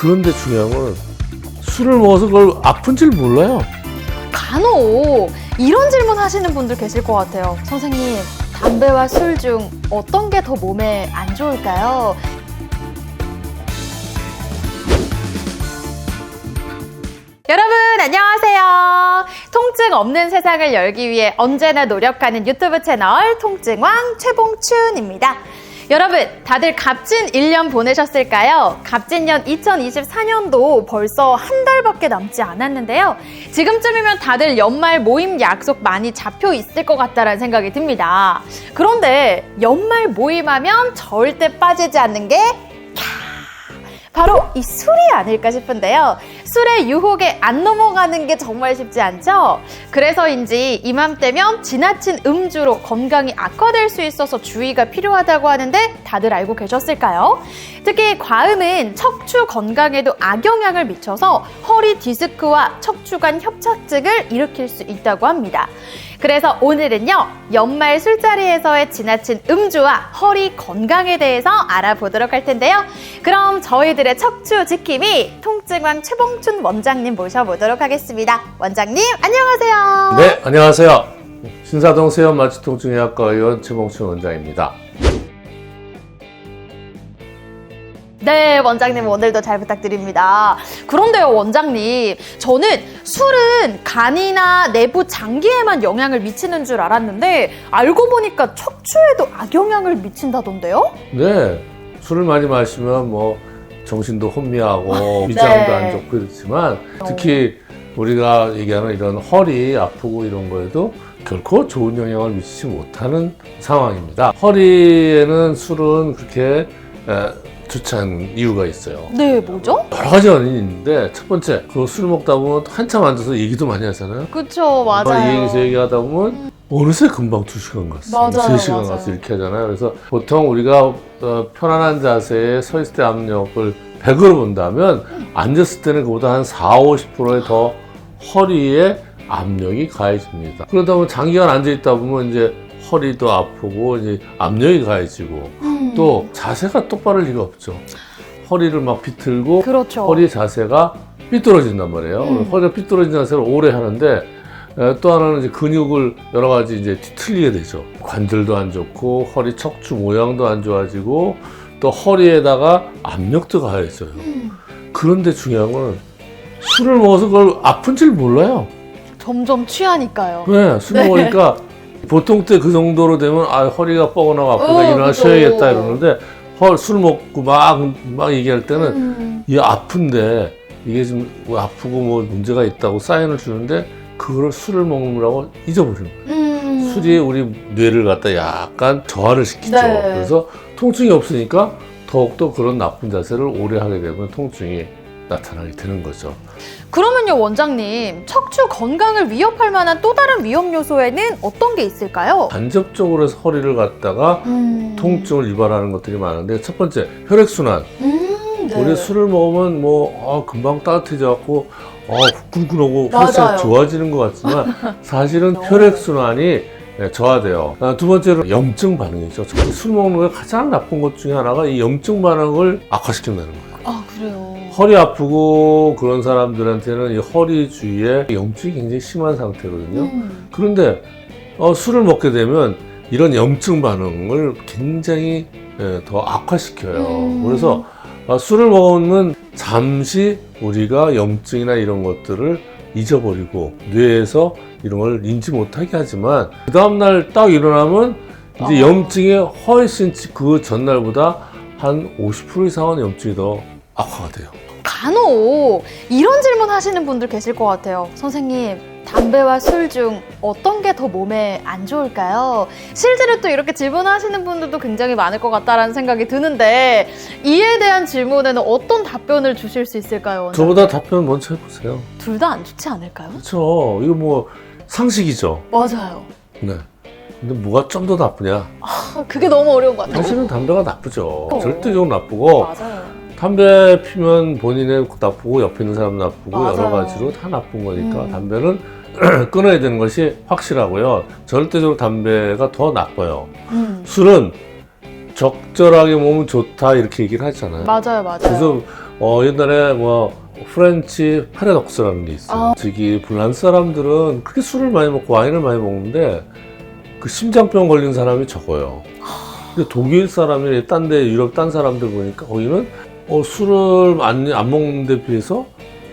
그런데 중요한 건 술을 먹어서 그걸 아픈 줄 몰라요. 간혹 이런 질문 하시는 분들 계실 것 같아요. 선생님, 담배와 술 중 어떤 게 더 몸에 안 좋을까요? 여러분 안녕하세요. 통증 없는 세상을 열기 위해 언제나 노력하는 유튜브 채널 통증왕 최봉춘입니다. 여러분 다들 갑진 1년 보내셨을까요? 갑진년 2024년도 벌써 한 달밖에 남지 않았는데요. 지금쯤이면 다들 연말 모임 약속 많이 잡혀 있을 것 같다는 생각이 듭니다. 그런데 연말 모임하면 절대 빠지지 않는 게 바로 이 술이 아닐까 싶은데요. 술의 유혹에 안 넘어가는 게 정말 쉽지 않죠? 그래서인지 이맘때면 지나친 음주로 건강이 악화될 수 있어서 주의가 필요하다고 하는데 다들 알고 계셨을까요? 특히 과음은 척추 건강에도 악영향을 미쳐서 허리 디스크와 척추관 협착증을 일으킬 수 있다고 합니다. 그래서 오늘은요, 연말 술자리에서의 지나친 음주와 허리 건강에 대해서 알아보도록 할 텐데요. 그럼 저희들의 척추 지킴이 통증왕 최봉춘 원장님 모셔보도록 하겠습니다. 원장님, 안녕하세요. 네, 안녕하세요. 신사동 세연마취통증의학과 의원 최봉춘 원장입니다. 네, 원장님 오늘도 잘 부탁드립니다. 그런데요, 원장님, 저는 술은 간이나 내부 장기에만 영향을 미치는 줄 알았는데 알고 보니까 척추에도 악영향을 미친다던데요? 네, 술을 많이 마시면 뭐 정신도 혼미하고 위장도 안 좋고 그렇지만 특히 우리가 얘기하는 이런 허리 아프고 이런 거에도 결코 좋은 영향을 미치지 못하는 상황입니다. 허리에는 술은 그렇게 좋지 않은 이유가 있어요. 네, 뭐죠? 여러 가지 원인이 있는데 첫 번째, 그 술 먹다 보면 한참 앉아서 얘기도 많이 하잖아요. 그쵸, 맞아요. 이 얘기 저 얘기하다 보면 어느새 금방 2시간 갔어, 맞아요, 3시간 맞아요. 갔어 이렇게 하잖아요. 그래서 보통 우리가 편안한 자세에 서 있을 때 압력을 100으로 본다면 앉았을 때는 그보다 한 40~50%의 더 허리에 압력이 가해집니다. 그러다 보면 장기간 앉아있다 보면 이제 허리도 아프고 이제 압력이 가해지고 또 자세가 똑바를 리가 없죠. 허리를 막 비틀고 그렇죠. 허리 자세가 삐뚤어진단 말이에요. 허리가 삐뚤어진 자세를 오래 하는데 또 하나는 이제 근육을 여러 가지 이제 뒤틀리게 되죠. 관절도 안 좋고 허리 척추 모양도 안 좋아지고 또 허리에다가 압력도 가해져요. 그런데 중요한 건 술을 먹어서 그걸 아픈 줄 몰라요. 점점 취하니까요. 네, 술 먹으니까 보통 때 그 정도로 되면 허리가 뻐근하고 아프니까 일어나 그죠. 쉬어야겠다 이러는데 술 먹고 막 얘기할 때는 이 아픈데 이게 좀 아프고 뭐 문제가 있다고 사인을 주는데 그거를 술을 먹느라고 잊어버리는 거예요. 술이 우리 뇌를 갖다 약간 저하를 시키죠. 네. 그래서 통증이 없으니까 더욱더 그런 나쁜 자세를 오래 하게 되면 통증이 나타나게 되는 거죠. 그러면요, 원장님, 척추 건강을 위협할 만한 또 다른 위험 요소에는 어떤 게 있을까요? 간접적으로 해서 허리를 갖다가 통증을 유발하는 것들이 많은데 첫 번째, 혈액순환. 네. 우리 술을 먹으면 뭐 금방 따뜻해져갖고 후끈후끈하고 맞아요. 혈색 좋아지는 것 같지만 사실은 혈액순환이 저하돼요. 두 번째로 염증 반응이죠. 술 먹는 거에 가장 나쁜 것 중에 하나가 이 염증 반응을 악화시킨다는 거예요. 아, 그래요? 허리 아프고 그런 사람들한테는 이 허리 주위에 염증이 굉장히 심한 상태거든요. 그런데 술을 먹게 되면 이런 염증 반응을 굉장히 더 악화시켜요. 그래서 술을 먹으면 잠시 우리가 염증이나 이런 것들을 잊어버리고 뇌에서 이런 걸 인지 못하게 하지만 그 다음날 딱 일어나면 이제 염증이 훨씬 그 전날보다 한 50% 이상은 염증이 더 악화가 돼요. 간혹 이런 질문 하시는 분들 계실 것 같아요. 선생님, 담배와 술 중 어떤 게 더 몸에 안 좋을까요? 실제로 또 이렇게 질문하시는 분들도 굉장히 많을 것 같다라는 생각이 드는데 이에 대한 질문에는 어떤 답변을 주실 수 있을까요? 원장님? 저보다 답변 먼저 해보세요. 둘 다 안 좋지 않을까요? 그렇죠. 이거 뭐 상식이죠. 맞아요. 네. 근데 뭐가 좀 더 나쁘냐? 그게 너무 어려운 것 같아요. 사실은 담배가 나쁘죠. 절대적으로 나쁘고 맞아요. 담배 피면 본인의 나쁘고 옆에 있는 사람 나쁘고 맞아요. 여러 가지로 다 나쁜 거니까 담배는 끊어야 되는 것이 확실하고요. 절대적으로 담배가 더 나빠요. 술은 적절하게 먹으면 좋다 이렇게 얘기를 하잖아요. 맞아요, 맞아요. 그래서 옛날에 뭐 프렌치 파라독스라는 게 있어요. 저기 불란스 사람들은 그렇게 술을 많이 먹고 와인을 많이 먹는데 그 심장병 걸린 사람이 적어요. 근데 독일 사람이 딴 데 유럽 딴 사람들 보니까 거기는 술을 안 먹는 데 비해서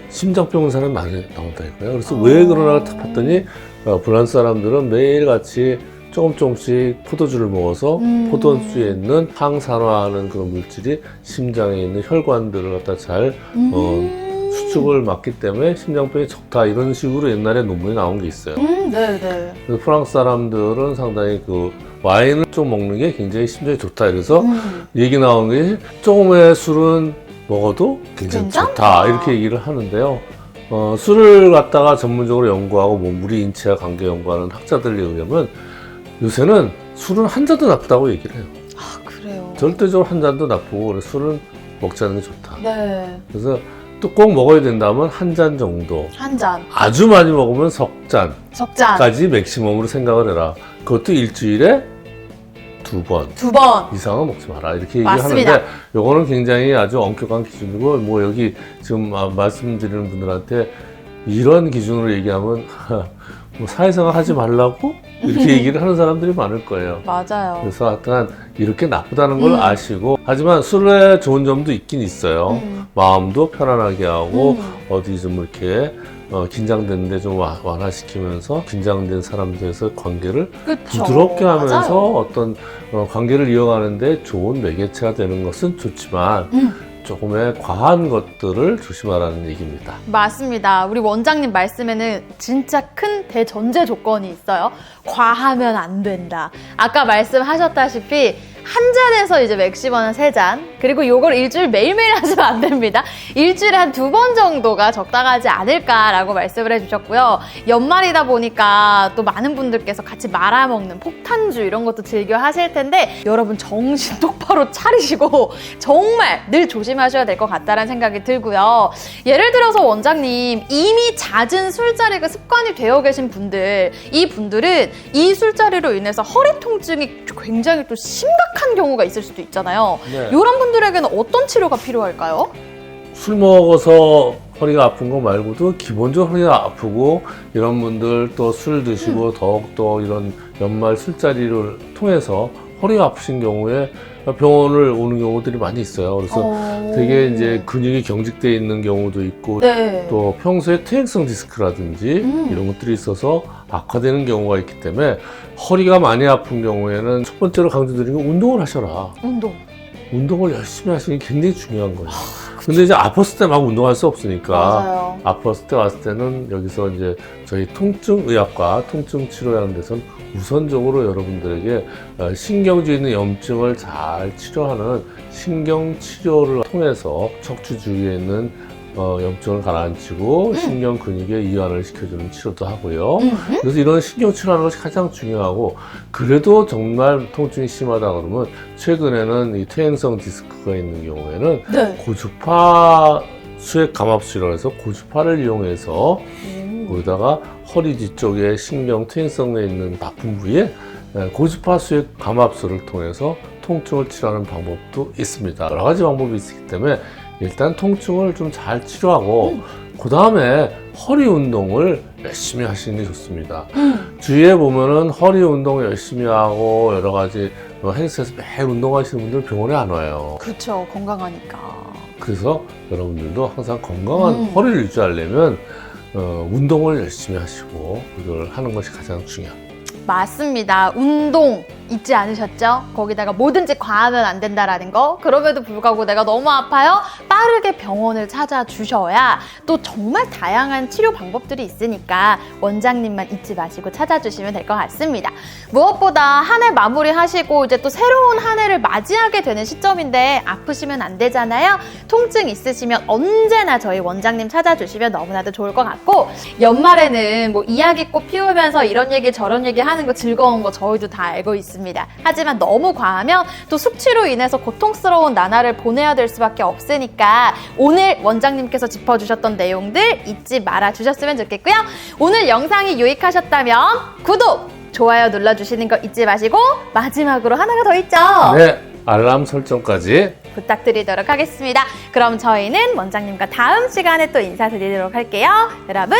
심장병 온 사람이 많이 나온다 이거예요. 그래서 왜 그러나 딱 봤더니 불란스 사람들은 매일같이 조금씩 포도주를 먹어서 포도주에 있는 항산화하는 그런 물질이 심장에 있는 혈관들을 갖다 잘 수축을 막기 때문에 심장병이 적다 이런 식으로 옛날에 논문이 나온 게 있어요. 네네. 그래서 프랑스 사람들은 상당히 그 와인을 좀 먹는 게 굉장히 심장에 좋다. 그래서 얘기 나온 게 조금의 술은 먹어도 굉장히 괜찮다. 좋다 이렇게 얘기를 하는데요. 술을 갖다가 전문적으로 연구하고 뭐 우리 인체와 관계 연구하는 학자들에 의하면 요새는 술은 한 잔도 나쁘다고 얘기를 해요. 아, 그래요? 절대적으로 한 잔도 나쁘고 그래서 술은 먹지 않는 게 좋다. 네. 그래서 또 꼭 먹어야 된다면 한 잔 정도. 한 잔. 아주 많이 먹으면 석 적잔. 잔까지 맥시멈으로 생각을 해라. 그것도 일주일에 2번. 2번. 이상은 먹지 마라 이렇게 맞습니다. 얘기하는데 요거는 굉장히 아주 엄격한 기준이고 뭐 여기 지금 말씀드리는 분들한테 이런 기준으로 얘기하면 뭐 사회생활 하지 말라고 이렇게 얘기를 하는 사람들이 많을 거예요. 맞아요. 그래서 하여튼 이렇게 나쁘다는 걸 아시고 하지만 술의 좋은 점도 있긴 있어요. 마음도 편안하게 하고 어디 좀 이렇게 긴장되는데 좀 완화시키면서 긴장된 사람들에서 관계를 그쵸. 부드럽게 하면서 맞아요. 어떤 관계를 이어가는데 좋은 매개체가 되는 것은 좋지만 조금의 과한 것들을 조심하라는 얘기입니다. 맞습니다. 우리 원장님 말씀에는 진짜 큰 대전제 조건이 있어요. 과하면 안 된다. 아까 말씀하셨다시피 한 잔에서 이제 맥시멈은 3잔, 그리고 요걸 일주일 매일매일 하시면 안 됩니다. 일주일에 한 2번 정도가 적당하지 않을까라고 말씀을 해주셨고요. 연말이다 보니까 또 많은 분들께서 같이 말아먹는 폭탄주 이런 것도 즐겨 하실 텐데 여러분 정신 똑바로 차리시고 정말 늘 조심하셔야 될 것 같다는 생각이 들고요. 예를 들어서 원장님 이미 잦은 술자리가 습관이 되어 계신 분들, 이 분들은 이 술자리로 인해서 허리 통증이 굉장히 또 심각한 경우가 있을 수도 있잖아요. 네. 이런 분들에게는 어떤 치료가 필요할까요? 술 먹어서 허리가 아픈 거 말고도 기본적으로 허리가 아프고 이런 분들 또 술 드시고 더욱더 이런 연말 술자리를 통해서 허리가 아프신 경우에 병원을 오는 경우들이 많이 있어요. 그래서 되게 이제 근육이 경직되어 있는 경우도 있고 네. 또 평소에 퇴행성 디스크라든지 이런 것들이 있어서 악화되는 경우가 있기 때문에 허리가 많이 아픈 경우에는 첫 번째로 강조드리는 건 운동을 하셔라. 운동을 열심히 하시는 게 굉장히 중요한 거예요. 근데 이제 아팠을 때 막 운동할 수 없으니까 맞아요. 아팠을 때 왔을 때는 여기서 이제 저희 통증의학과 통증치료라는 데서는 우선적으로 여러분들에게 신경주에 있는 염증을 잘 치료하는 신경치료를 통해서 척추 주위에 있는 염증을 가라앉히고 신경 근육에 이완을 시켜주는 치료도 하고요. 그래서 이런 신경 치료하는 것이 가장 중요하고 그래도 정말 통증이 심하다 그러면 최근에는 이 퇴행성 디스크가 있는 경우에는 네. 고주파 수액 감압술이라고 해서 고주파를 이용해서 거기다가 허리 뒤쪽에 신경 퇴행성에 있는 아픈 부위에 고주파 수액 감압술을 통해서 통증을 치료하는 방법도 있습니다. 여러 가지 방법이 있기 때문에 일단 통증을 좀 잘 치료하고 그 다음에 허리 운동을 열심히 하시는 게 좋습니다. 주위에 보면은 허리 운동 열심히 하고 여러 가지 헬스에서 매일 운동하시는 분들 병원에 안 와요. 그렇죠. 건강하니까. 그래서 여러분들도 항상 건강한 허리를 유지하려면 운동을 열심히 하시고 이걸 하는 것이 가장 중요합니다. 맞습니다. 운동 잊지 않으셨죠? 거기다가 뭐든지 과하면 안 된다라는 거. 그럼에도 불구하고 내가 너무 아파요? 빠르게 병원을 찾아주셔야 또 정말 다양한 치료 방법들이 있으니까 원장님만 잊지 마시고 찾아주시면 될 것 같습니다. 무엇보다 한 해 마무리하시고 이제 또 새로운 한 해를 맞이하게 되는 시점인데 아프시면 안 되잖아요. 통증 있으시면 언제나 저희 원장님 찾아주시면 너무나도 좋을 것 같고 연말에는 뭐 이야기꽃 피우면서 이런 얘기 저런 얘기 하는 거 즐거운 거 저희도 다 알고 있습니다. 하지만 너무 과하면 또 숙취로 인해서 고통스러운 나날을 보내야 될 수밖에 없으니까 오늘 원장님께서 짚어주셨던 내용들 잊지 말아 주셨으면 좋겠고요. 오늘 영상이 유익하셨다면 구독, 좋아요 눌러주시는 거 잊지 마시고 마지막으로 하나가 더 있죠. 네, 알람 설정까지 부탁드리도록 하겠습니다. 그럼 저희는 원장님과 다음 시간에 또 인사드리도록 할게요. 여러분